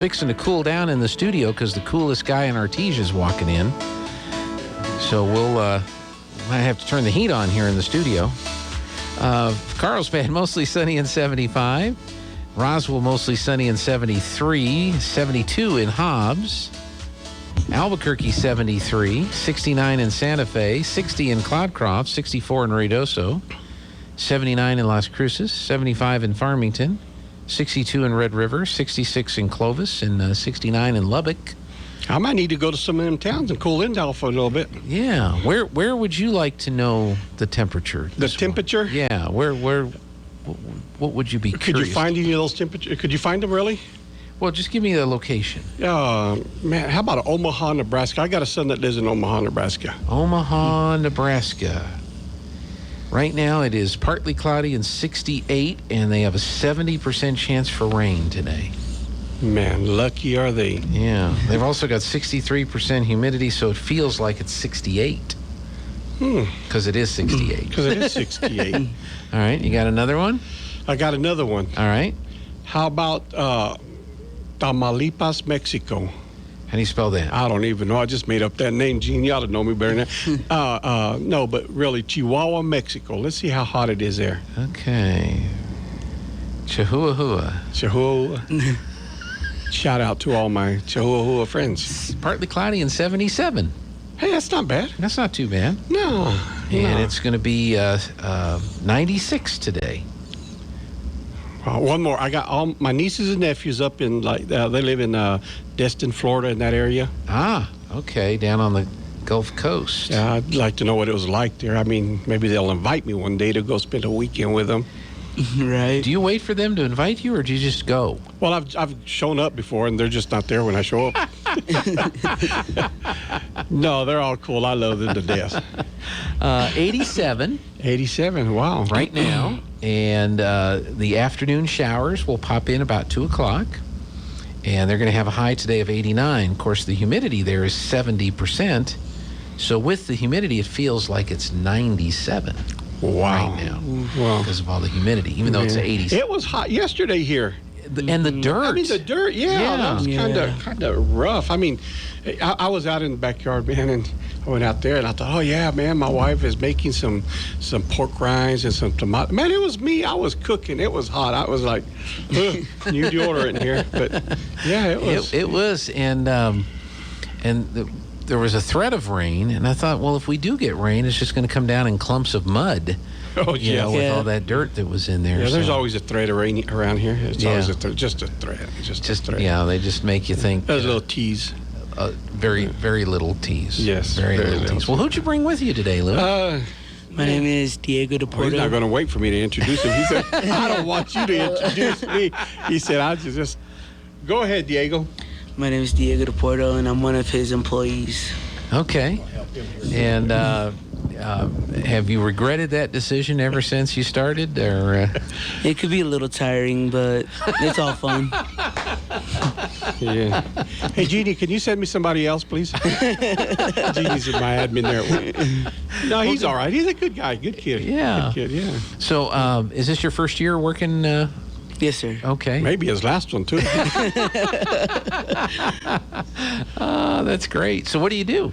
fixing to cool down in the studio because the coolest guy in Artesia is walking in. So might have to turn the heat on here in the studio. Carlsbad, mostly sunny and 75. Roswell, mostly sunny and 73. 72 in Hobbs. Albuquerque, 73. 69 in Santa Fe. 60 in Cloudcroft. 64 in Ruidoso. 79 in Las Cruces. 75 in Farmington. 62 in Red River. 66 in Clovis. And 69 in Lubbock. I might need to go to some of them towns and cool in down for a little bit. Yeah. Where would you like to know the temperature? The temperature? Yeah. What would you be curious? Could you find any of those temperatures? Could you find them really? Well, just give me the location. Man, how about Omaha, Nebraska? I got a son that lives in Omaha, Nebraska. Omaha, Nebraska. Right now it is partly cloudy and 68, and they have a 70% chance for rain today. Man, lucky are they. Yeah. They've also got 63% humidity, so it feels like it's 68. Because it is 68. Because it is 68. All right. You got another one? I got another one. All right. How about Tamaulipas, Mexico? How do you spell that? I don't even know. I just made up that name, Gene. You ought to know me better than that. No, but really, Chihuahua, Mexico. Let's see how hot it is there. Okay. Chihuahua. Chihuahua. Shout out to all my Chihuahua friends. Partly cloudy and 77. Hey, that's not bad. That's not too bad. No. And it's going to be 96 today. One more. I got all my nieces and nephews up in, they live in Destin, Florida, in that area. Ah, okay. Down on the Gulf Coast. Yeah, I'd like to know what it was like there. I mean, maybe they'll invite me one day to go spend a weekend with them. Right. Do you wait for them to invite you, or do you just go? Well, I've shown up before, and they're just not there when I show up. No, they're all cool. I love them to death. 87. 87, wow. Right now. And the afternoon showers will pop in about 2 o'clock. And they're going to have a high today of 89. Of course, the humidity there is 70%. So with the humidity, it feels like it's 97. Wow. Right now. Wow. Because of all the humidity, even though it's 80. It was hot yesterday here. And the dirt. I mean, the dirt, that was kind of rough. I mean, I was out in the backyard, man, and I went out there, and I thought, oh, yeah, man, my wife is making some pork rinds and some tomato. Man, it was me. I was cooking. It was hot. I was like, new deodorant in here. But, yeah, it was. It was, and there was a threat of rain, and I thought, well, if we do get rain, it's just going to come down in clumps of mud. Oh, yeah. With all that dirt that was in there. Yeah, there's always a threat of rain around here. It's always just a threat. Just a threat. Yeah, they just make you think. There's a little tease. Very little tease. Yes. Very little tease. Well, who'd you bring with you today, Lou? My name is Diego Doporto. He's not going to wait for me to introduce him. He said, I don't want you to introduce me. He said, I'll just go ahead, Diego. My name is Diego Doporto, and I'm one of his employees. Okay. And have you regretted that decision ever since you started? Or It could be a little tiring, but it's all fun. Yeah. Hey, Jeannie, can you send me somebody else, please? Jeannie's my admin there at work. No, he's all right. He's a good guy. Good kid. Yeah. Good kid, yeah. So is this your first year working? Yes, sir. Okay. Maybe his last one, too. That's great. So what do you do?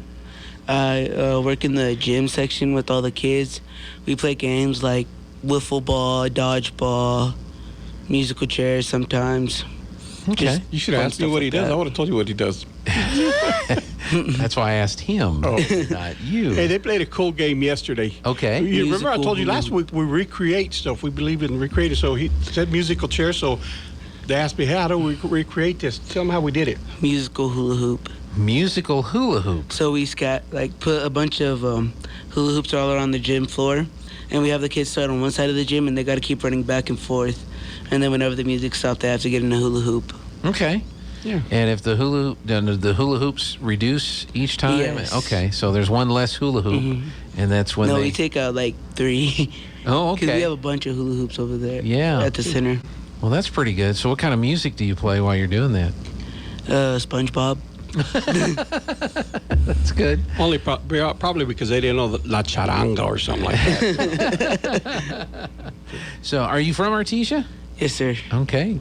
I work in the gym section with all the kids. We play games like wiffle ball, dodgeball, musical chairs sometimes. Okay. You should have asked me what he does. I would have told you what he does. That's why I asked him, not you. Hey, they played a cool game yesterday. Okay. You remember I told you last week we recreate stuff. We believe in recreating. So he said musical chair. So they asked me, hey, how do we recreate this? Tell them how we did it. Musical hula hoop. Musical hula hoop. So we put a bunch of hula hoops all around the gym floor, and we have the kids start on one side of the gym, and they got to keep running back and forth. And then whenever the music stops, they have to get in a hula hoop. Okay. Yeah. And if the hula hoops reduce each time? Yes. Okay, so there's one less hula hoop, and that's when we take out like 3. Oh, okay. Because we have a bunch of hula hoops over there. Yeah. At the center. Well, that's pretty good. So what kind of music do you play while you're doing that? SpongeBob. That's good. Only probably because they didn't know La Charanga or something like that. So are you from Artesia? Yes, sir. Okay.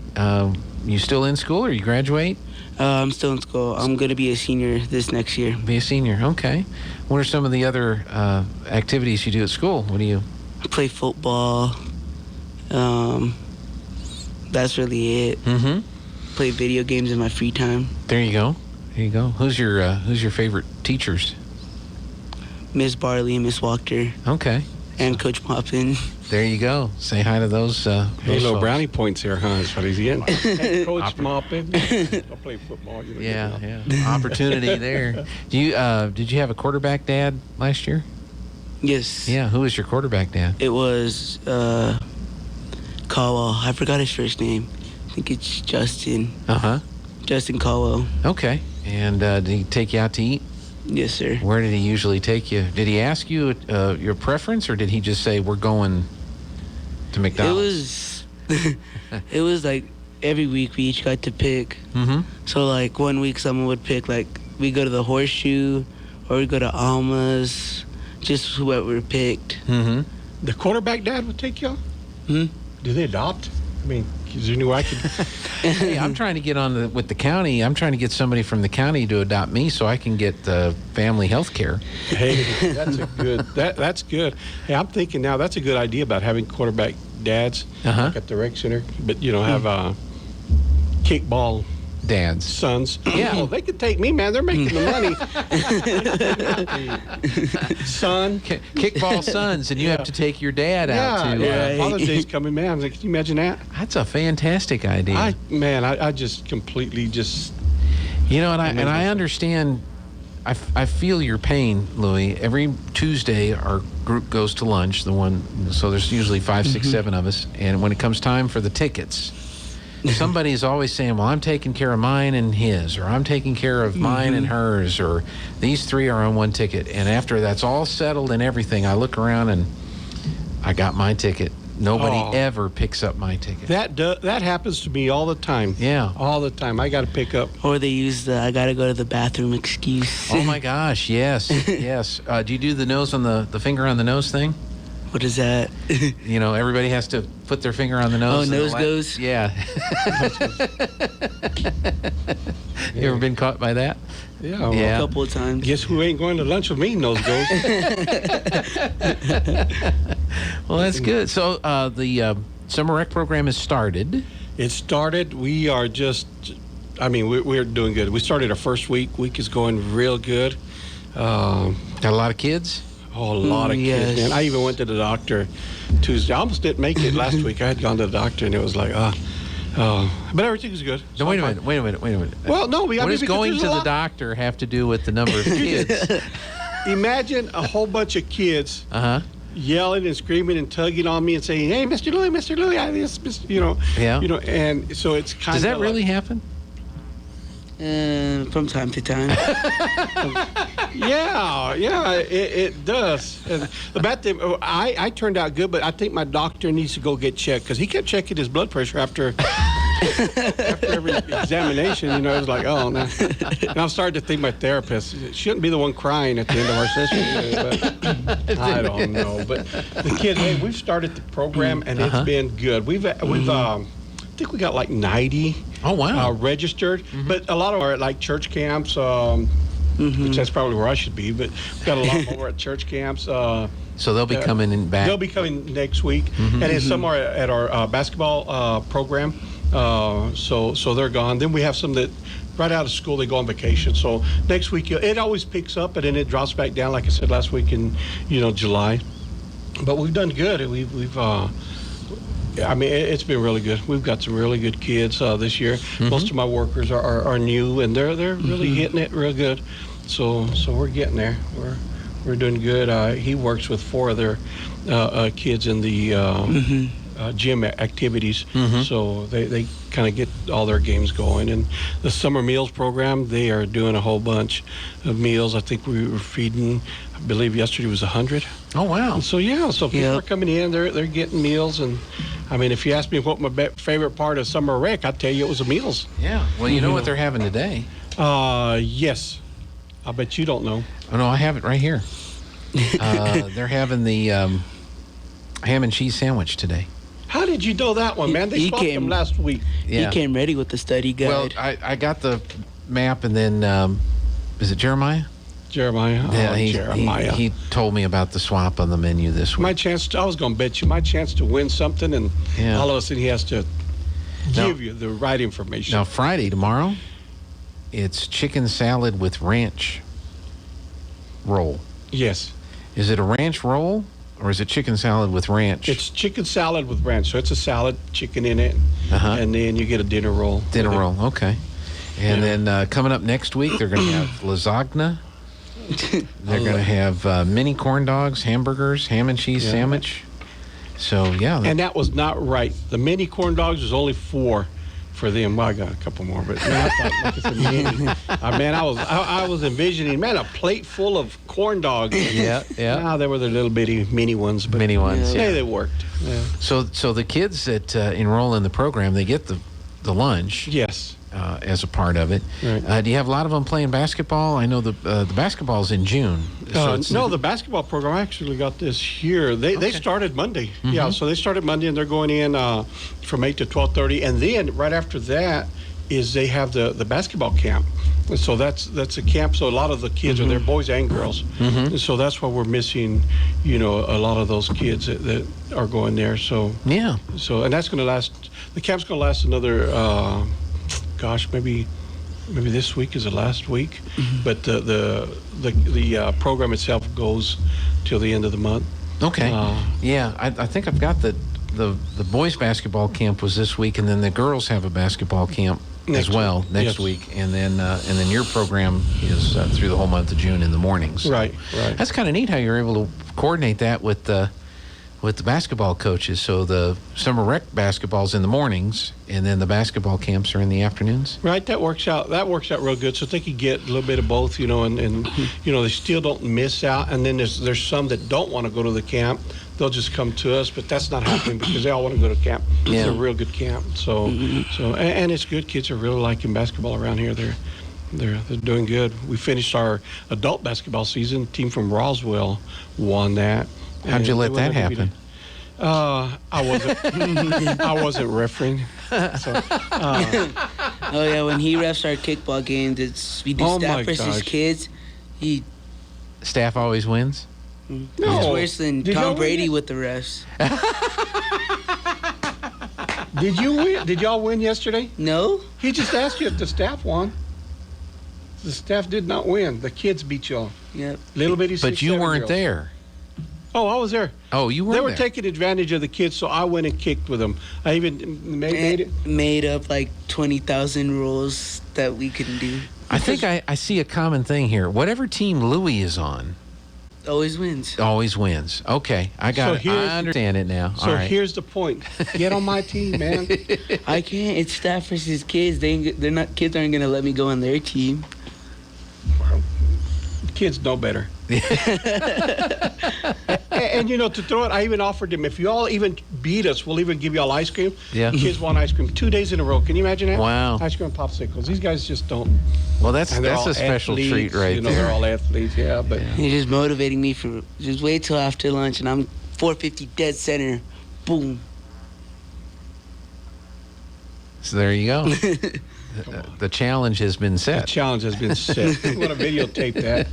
You still in school or you graduate? I'm still in school. I'm going to be a senior this next year. Be a senior. Okay. What are some of the other activities you do at school? What do you... I play football. That's really it. Mm-hmm. Play video games in my free time. There you go. There you go. Who's your favorite teachers? Miss Barley, Miss Walker, Okay. and Coach Poppin. There you go. Say hi to those. Hey, little folks. brownie points here, huh? That's what he's getting. Hey, Coach Moppin. I'll play football. You know, Yeah. Opportunity there. Did you have a quarterback dad last year? Yes. Yeah. Who was your quarterback dad? It was Caldwell. I forgot his first name. I think it's Justin. Uh-huh. Justin Caldwell. Okay. And did he take you out to eat? Yes, sir. Where did he usually take you? Did he ask you your preference, or did he just say, we're going to McDonald's? It was like every week we each got to pick. Mm-hmm. So like one week someone would pick like we go to the Horseshoe or we go to Alma's, just whoever picked. Mm-hmm. The quarterback dad would take y'all? Hmm? Do they adopt? I mean, is there any way I could... Hey, I'm trying to get on with the county. I'm trying to get somebody from the county to adopt me so I can get family health care. Hey, that's a good... That's good. Hey, I'm thinking now that's a good idea about having quarterback dads like at the rec center. But, have kickball Dads. sons. Yeah. Oh, they could take me, man. They're making the money. Son. Kickball sons, and you have to take your dad out to... Yeah. Father's Day's coming, man. I was like, can you imagine that? That's a fantastic idea. I just completely just... And I understand. I feel your pain, Louis. Every Tuesday, our group goes to lunch. So there's usually 5, 6, 7 of us. And when it comes time for the tickets, somebody is always saying, well, I'm taking care of mine and his, or I'm taking care of mine and hers, or these 3 are on one ticket. And after that's all settled and everything, I look around and I got my ticket. Nobody ever picks up my ticket. That happens to me all the time. Yeah. All the time. I got to pick up. Or they use the I gotta go to the bathroom excuse. Oh my gosh, yes, yes. Do you do the nose on the finger on the nose thing? What is that? Everybody has to put their finger on the nose. Oh, nose goes? Yeah. You ever been caught by that? Yeah. Well, A couple of times. Guess who ain't going to lunch with me? Nose goes. Well, that's good. So the summer rec program has started. It started. We are just... we're doing good. We started our first week. Week is going real good. Got a lot of kids? Oh, a lot of kids, yes. man. I even went to the doctor Tuesday. I almost didn't make it last week. I had gone to the doctor, and it was like, but everything was good. No, wait a minute. Well, no. What does going to the doctor have to do with the number of kids? Imagine a whole bunch of kids yelling and screaming and tugging on me and saying, hey, Mr. Louie, Yeah. And so it's kind of Does that really happen? From time to time. Yeah, it does. And the bad thing, I turned out good, but I think my doctor needs to go get checked because he kept checking his blood pressure after every examination. It was like, oh, no. And I'm starting to think my therapist shouldn't be the one crying at the end of our session. But I don't know. But the kids, hey, we've started the program and it's been good. We've I think we got like 90 registered, but a lot of them are at like church camps, which that's probably where I should be, but we've got a lot more at church camps. So they'll be coming in back? They'll be coming next week, and then some are at our basketball program, so they're gone. Then we have some that right out of school, they go on vacation. So next week, it always picks up, and then it drops back down, like I said last week in July. But we've done good. It's been really good. We've got some really good kids this year. Most of my workers are new, and they're really hitting it real good. So we're getting there. We're doing good. He works with 4 other kids in the gym activities, so they kind of get all their games going. And the summer meals program, they are doing a whole bunch of meals. I think we were feeding, I believe yesterday was 100. Oh, wow. So people are coming in, they're getting meals. And if you ask me what my favorite part of summer rec, I'd tell you it was the meals. Yeah. Well, you know what they're having today? Yes. I bet you don't know. Oh, no, I have it right here. They're having the ham and cheese sandwich today. How did you know that one, man? They swapped him last week. Yeah. He came ready with the study guide. Well, I got the map, and then is it Jeremiah? Jeremiah. Yeah, Jeremiah. He told me about the swap on the menu this week. My chance. I was going to bet you my chance to win something, and all of a sudden he has to give you the right information. Now, Friday, tomorrow, it's chicken salad with ranch roll. Yes. Is it a ranch roll, or is it chicken salad with ranch? It's chicken salad with ranch. So it's a salad, chicken in it, and then you get a dinner roll. Dinner roll, okay. And then coming up next week, they're going to have lasagna. They're going to have mini corn dogs, hamburgers, ham and cheese sandwich. So, yeah. And that was not right. The mini corn dogs was only 4 for them. Well, I got a couple more, but man, I thought like it's a mini. I was envisioning, man, a plate full of corn dogs. Yeah. Now they were the little bitty mini ones. But mini ones, hey, they worked. Yeah. So the kids that enroll in the program, they get the lunch. Yes. As a part of it. Right. Do you have a lot of them playing basketball? I know the basketball's in June. So no, the basketball program, I actually got this here. They started Monday. Mm-hmm. Yeah, so they started Monday, and they're going in from 8 to 12:30. And then right after that is they have the basketball camp. So that's a camp. So a lot of the kids are there, boys and girls. Mm-hmm. And so that's why we're missing, a lot of those kids that are going there. So yeah. So and that's going to last. The camp's going to last another. Maybe this week is the last week, but the program itself goes till the end of the month. Okay. I think I've got the boys basketball camp was this week, and then the girls have a basketball camp next week, and then your program is through the whole month of June in the mornings. Right. That's kind of neat how you're able to coordinate that with the basketball coaches. So the summer rec basketball's in the mornings, and then the basketball camps are in the afternoons. Right, that works out real good. So they can get a little bit of both, and they still don't miss out. And then there's some that don't want to go to the camp. They'll just come to us, but that's not happening because they all want to go to camp. Yeah. It's a real good camp. So and it's good. Kids are really liking basketball around here. They're doing good. We finished our adult basketball season. Team from Roswell won that. How'd you let that happen? I wasn't refereeing. So, when he refs our kickball games, we do staff versus kids. Staff always wins? No. It's worse than Tom Brady with the refs. Did you win? Did y'all win yesterday? No. He just asked you if the staff won. The staff did not win. The kids beat y'all. Yep. Little bitty. But you weren't girls. there. Oh, I was there. Oh, you were there? They were there. taking advantage of the kids, so I went and kicked with them. I even made up like 20,000 rules that we couldn't do. I think I see a common thing here. Whatever team Louis is on, always wins. Always wins. Okay, I got it. I understand it now. So here's the point: get on my team, man. I can't. It's staff versus kids. They're not. Kids aren't gonna let me go on their team. Well, kids know better. and to throw it, I even offered them, if you all even beat us, we'll even give you all ice cream. Yeah. Kids want ice cream 2 days in a row. Can you imagine that? Wow. Ice cream and popsicles. These guys just don't. Well, that's a special athletes, treat right there. They're all athletes, yeah. But You're just motivating me for just wait till after lunch, and I'm 450 dead center. Boom. So there you go. The challenge has been set. The challenge has been set. I'm going to videotape that.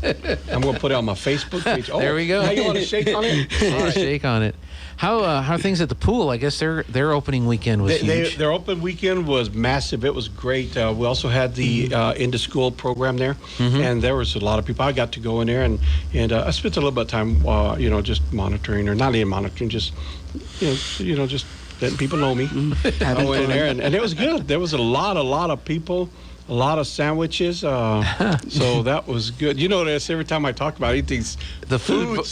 I'm going to put it on my Facebook page. Oh, there we go. Now you want to shake on it? All right. Shake on it. How are things at the pool? I guess their opening weekend was huge. Their open weekend was massive. It was great. We also had the into school program there, and there was a lot of people. I got to go in there and I spent a little bit of time, just monitoring, or not even monitoring, just just letting people know me. I went in there and it was good. There was a lot of people. A lot of sandwiches, so that was good. You notice every time I talk about anything, the food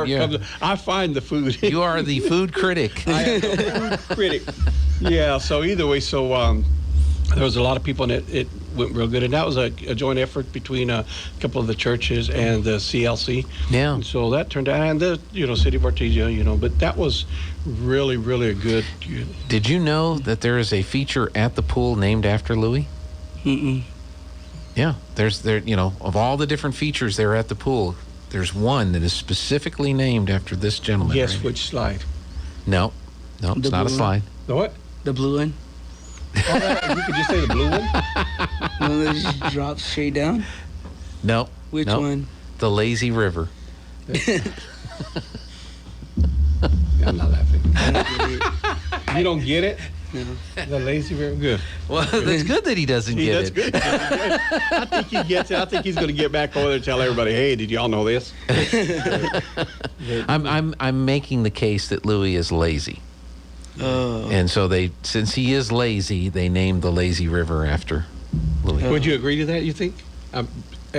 yeah. comes, I find the food. You are the food critic. I am the food critic. Yeah. So either way, there was a lot of people, and it went real good. And that was a joint effort between a couple of the churches and the CLC. Yeah. And so that turned out, and the City of Artesia, but that was really, really a good. Did you know that there is a feature at the pool named after Louis? Mm-mm. Yeah, there's of all the different features there at the pool, there's one that is specifically named after this gentleman. Guess right? which slide? No. No, it's The not a blue slide. The what? The blue one. Oh, you could just say the blue one. The one that just drops straight down. No. Which no. one? The lazy river. I'm not laughing. I don't get it. You don't get it? No. The lazy river. Good. Well, that's good that he doesn't get That's it. good. I think he gets it. I think he's going to get back over there and tell everybody, hey, did y'all know this? I'm making the case that Louis is lazy. Oh. And so since he is lazy, they named the lazy river after Louis. Would you agree to that, you think? I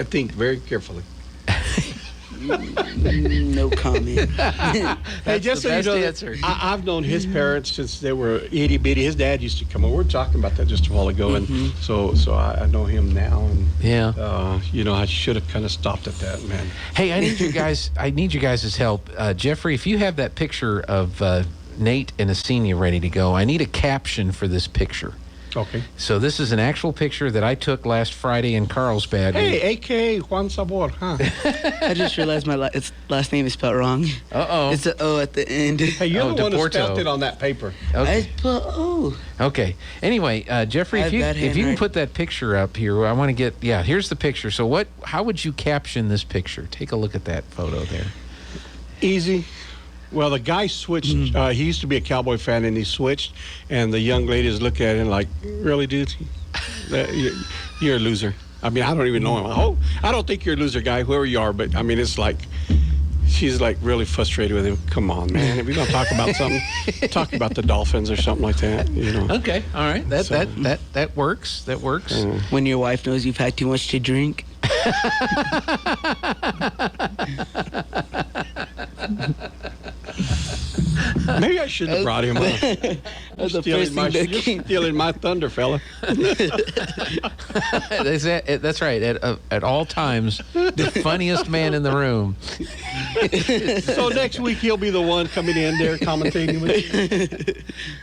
think very carefully. No comment. Hey, just so you know, answer. I've known his parents since they were itty bitty. His dad used to come over. We were talking about that just a while ago, and so I know him now. And Yeah. I should have kind of stopped at that, man. Hey, I need you guys. I need you guys' help, Jeffrey. If you have that picture of Nate and Asenia ready to go, I need a caption for this picture. Okay. So this is an actual picture that I took last Friday in Carlsbad. Hey, A.K. Juan Sabor, huh? I just realized my last name is spelled wrong. Uh-oh. It's an O at the end. Hey, you're the one who Doporto. spelled it on that paper. Okay. I put O. Okay. Anyway, Jeffrey, I if have you bad can handwriting. put that picture up here, I want to get. Yeah, here's the picture. So how would you caption this picture? Take a look at that photo there. Easy. Well, the guy switched. He used to be a Cowboy fan, and he switched. And the young ladies look at him like, "Really, dude? You're a loser." I mean, I don't even know him. Oh, I don't think you're a loser, guy. Whoever you are, but I mean, it's like she's like really frustrated with him. Come on, man. If you're gonna talk about something, talk about the Dolphins or something like that. You know. Okay. All right. That works. That works. When your wife knows you've had too much to drink. Maybe I shouldn't have brought him up. That's the Stealing first my, thing that you're came. stealing my thunder, fella. That's right. At all times, the funniest man in the room. So next week he'll be the one coming in there commentating with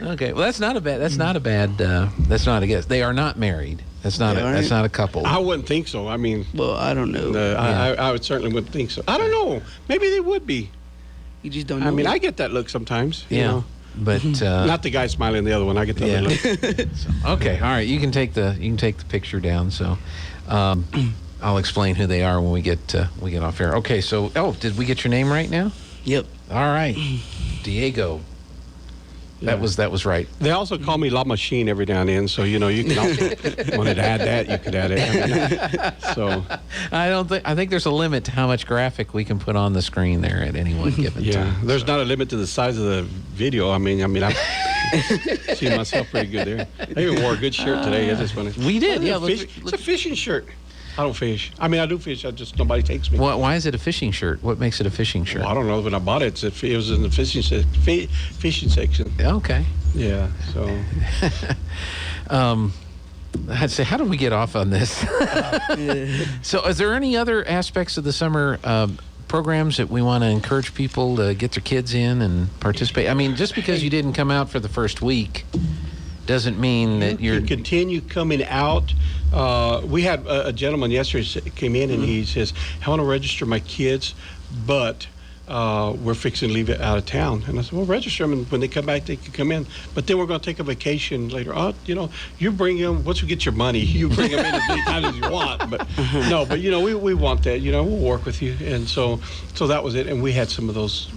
you. Okay. Well, that's not a bad. That's not a guess. They are not married. That's not a couple. I wouldn't think so. I mean, Well, I don't know. I would certainly wouldn't think so. I don't know. Maybe they would be. You just don't know. I mean, I get that look sometimes. You Yeah. know. But Not the guy smiling, the other one. I get the other look. So, okay. All right. You can take the picture down. So, I'll explain who they are when we get off air. Okay. So, did we get your name right now? Yep. All right, Diego. Yeah. That was right. They also call me La Machine every now and then, so you can also wanted to add that, you could add it. So I think there's a limit to how much graphic we can put on the screen there at any one given time. there's not a limit to the size of the video. I mean, I've seen myself pretty good there. I even wore a good shirt today. I just want to. We did, yeah. It's a fishing shirt. I don't fish. I mean, I do fish. Nobody takes me. Why is it a fishing shirt? What makes it a fishing shirt? Well, I don't know. When I bought it, it was in the fishing section. Okay. Yeah. So. I'd say, how did we get off on this? So, is there any other aspects of the summer programs that we want to encourage people to get their kids in and participate? I mean, just because you didn't come out for the first week doesn't mean that You can continue coming out. We had a gentleman yesterday came in and he says, I want to register my kids, but we're fixing to leave it out of town. And I said, well, register them, and when they come back, they can come in. But then we're going to take a vacation later. You bring them, once we get your money, you bring them in as many times as you want. But no, but we want that. We'll work with you. And so that was it. And we had some of those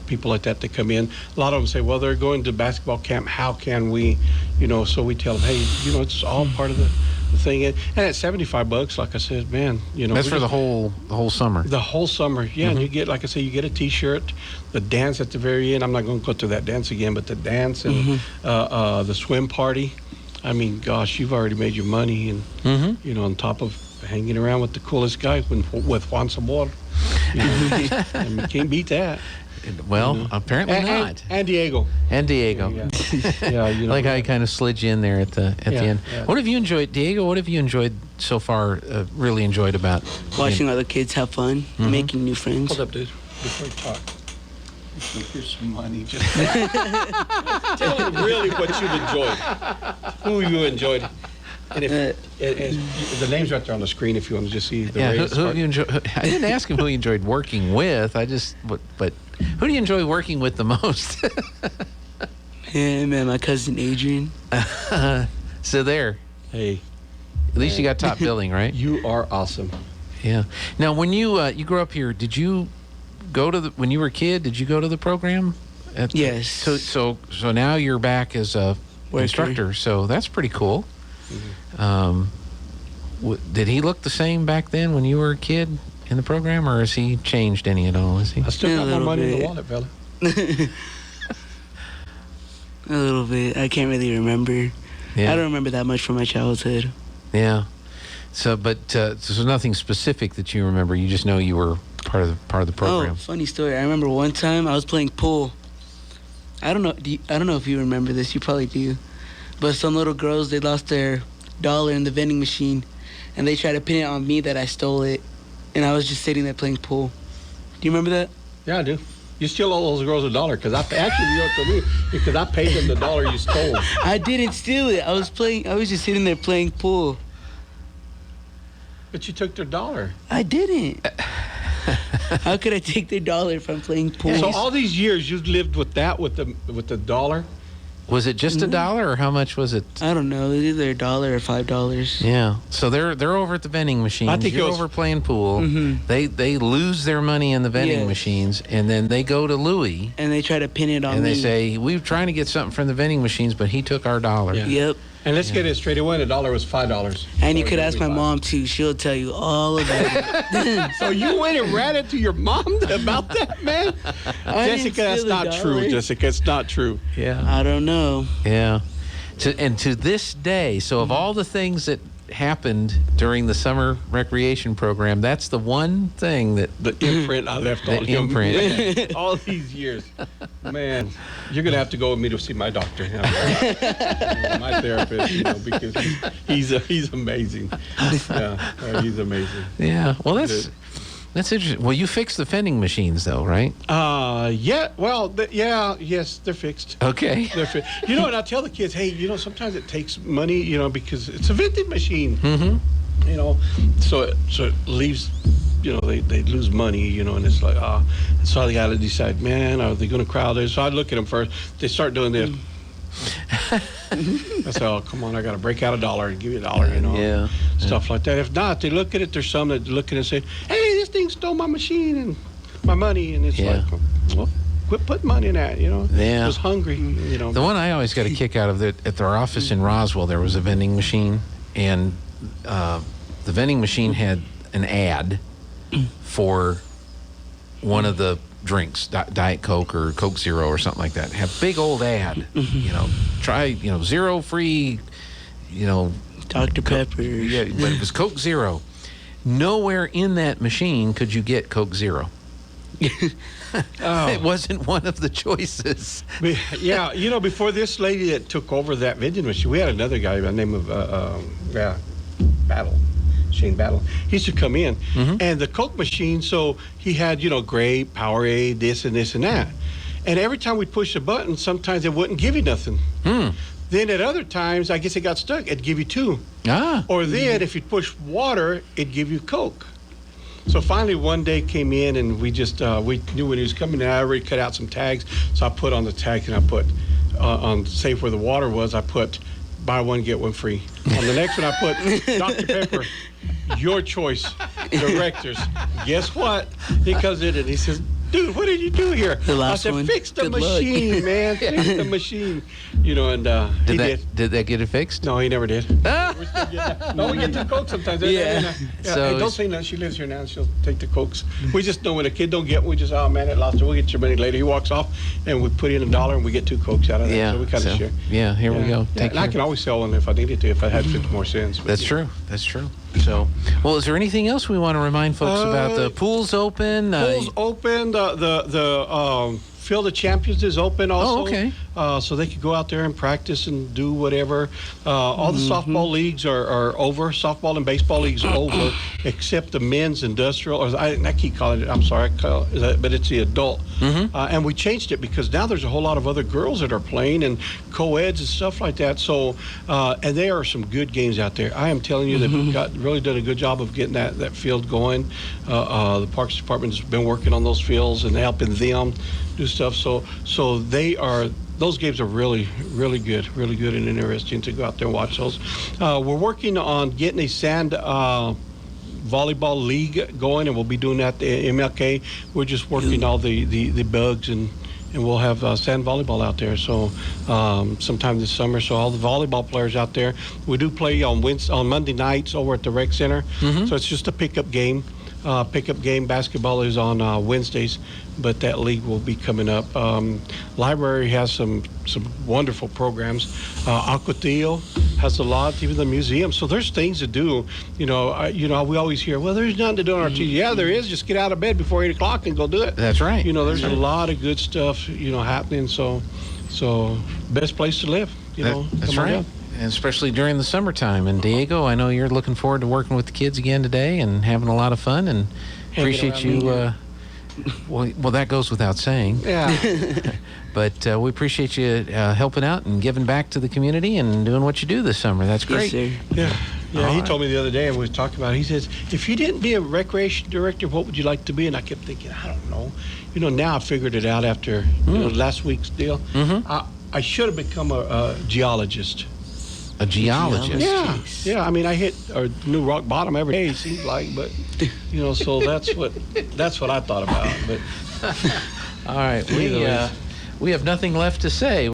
people like that come in. A lot of them say, well, they're going to basketball camp. How can we, so we tell them, hey, it's all part of the thing. And at $75, like I said, man, that's for the whole summer. The whole summer, yeah. And you get, like I say, you get a T-shirt, the dance at the very end. I'm not going to go through that dance again, but the dance and the swim party. I mean, gosh, you've already made your money, and on top of hanging around with the coolest guy with Juan Sabor, and you can't beat that. Well, apparently not. And Diego. And Diego. Yeah, like how he kind of slid you in there at the end. Yeah. What have you enjoyed, Diego? What have you enjoyed so far? Really enjoyed about Watching other kids have fun, making new friends. Hold up, dude. Before you talk. Here's some money. Just tell them really what you've enjoyed. Who you enjoyed. And if the name's right there on the screen, if you want to just see the Reyes. Who have you enjoyed? I didn't ask him who he enjoyed working with. But who do you enjoy working with the most? Him and my cousin Adrian. So there. Hey, At least you got top billing, right? you are awesome. Yeah. Now, when you grew up here, did you go to when you were a kid? Did you go to the program? Yes. So now you're back as a instructor. So that's pretty cool. Did he look the same back then when you were a kid in the program, or has he changed any at all? Is he? I still got my money in the wallet, fella. A little bit. I can't really remember. Yeah. I don't remember that much from my childhood. Yeah. So, but so nothing specific that you remember. You just know you were part of the program. Oh, funny story. I remember one time I was playing pool. I don't know. I don't know if you remember this. You probably do. But some little girls, they lost their dollar in the vending machine, and they tried to pin it on me that I stole it, and I was just sitting there playing pool. Do you remember that? Yeah, I do. You steal all those girls $1 because you owe it to me because I paid them the dollar you stole. I didn't steal it. I was just sitting there playing pool. But you took their dollar. I didn't. How could I take their dollar if I'm playing pool? So all these years you lived with that with the dollar. Was it just $1, or how much was it? I don't know. It's either $1 or $5. Yeah. So they're over at the vending machines. I think You're over playing pool. Mm-hmm. They lose their money in the vending Yes. machines, and then they go to Louis And they try to pin it on and me. they say, "We're trying to get something from the vending machines, but he took our dollar." Yeah. Yep. And let's get it straight. It went $1 was $5. And you could ask my mom too. She'll tell you all about it. So you went and ranted to your mom about that, man? Jessica, that's steal the not true. dollar. Jessica, it's not true. Yeah. I don't know. Yeah. To this day, so of all the things that happened during the summer recreation program, that's the one thing that The imprint I left The on him. imprint. All these years. Man, you're going to have to go with me to see my doctor. My therapist, because he's amazing. Yeah, he's amazing. yeah. Well, that's interesting. Well, you fixed the vending machines, though, right? Yeah, well, yes, they're fixed. Okay. They're fixed. And I tell the kids, hey, sometimes it takes money, because it's a vending machine. Mm-hmm. So it leaves, they lose money, and it's like, so they got to decide, man, are they going to crowd it? So I look at them first. They start doing this. I say, oh, come on, I got to break out $1 and give you $1, Yeah. stuff like that. If not, they look at it. There's some that look at it and say, hey, this thing stole my machine and my money, and it's like, well, quit putting money in that, Yeah. I was hungry, The one I always got a kick out of at their office in Roswell, there was a vending machine, and the vending machine had an ad for one of the drinks, Diet Coke or Coke Zero or something like that. Have big old ad, try, zero free, Dr. Pepper. yeah, but it was Coke Zero. Nowhere in that machine could you get Coke Zero. It wasn't one of the choices. Yeah, before this lady that took over that vending machine, we had another guy by the name of Shane Battle. He used to come in, and the Coke machine, so he had, grape, Powerade, this and this and that. And every time we push a button, sometimes it wouldn't give you nothing. Then at other times, I guess it got stuck. It'd give you 2. Or then if you push water, it'd give you Coke. So finally one day came in, and we just, we knew when he was coming in. I already cut out some tags. So I put on the tags, and I put, on safe where the water was, I put buy one, get one free. On the next one, I put Dr. Pepper, your choice, directors. Guess what? He comes in and he says, dude, what did you do here? The last I said, one. fix the Good machine, luck. man. Fix the machine. And he did. Did that get it fixed? No, he never did. We're still getting that. No, we get the Coke sometimes. Yeah. So hey, don't say nothing. She lives here now. She'll take the Cokes. We just know when a kid don't get, we just, oh, man, it lost it. We'll get your money later. He walks off, and we put in $1, and we get 2 Cokes out of that. Yeah. So we kind of share. Yeah, here we go. Yeah. And I can always sell one if I needed to, if I had 50 more cents. But, That's true. That's true. So, well, is there anything else we want to remind folks about? The pool's open. Pool's open. The Field of Champions is open also. Oh, okay. So they could go out there and practice and do whatever. All the softball leagues are over. Softball and baseball leagues are over, except the men's industrial. Or I keep calling it. I'm sorry, but it's the adult. And we changed it because now there's a whole lot of other girls that are playing and co-eds and stuff like that. So, and there are some good games out there. I am telling you, they've really done a good job of getting that field going. The Parks Department has been working on those fields and helping them do stuff. So they are those games are really, really good and interesting to go out there and watch those. We're working on getting a sand volleyball league going, and we'll be doing that at MLK. We're just working all the bugs, and we'll have sand volleyball out there. So sometime this summer. So all the volleyball players out there, we do play on Monday nights over at the rec center. So it's just a pickup game. Basketball is on Wednesdays, but that league will be coming up. Library has some wonderful programs. Aquatillo has a lot, even the museum. So there's things to do. We always hear, well, there's nothing to do on our TV. Yeah, there is. Just get out of bed before 8 o'clock and go do it. That's right. There's a lot of good stuff, happening. So best place to live. That's right. And especially during the summertime. And Diego, I know you're looking forward to working with the kids again today and having a lot of fun, and appreciate you. Well, that goes without saying. Yeah. But we appreciate you helping out and giving back to the community and doing what you do this summer. That's great. Yes, sir. Yeah. He told me the other day, and we was talking about it, he says, if you didn't be a recreation director, what would you like to be? And I kept thinking, I don't know. Now I figured it out after last week's deal. I should have become a geologist. A geologist. Yeah. I mean, I hit a new rock bottom every day, it seems like, but so that's what I thought about. But all right, we have nothing left to say.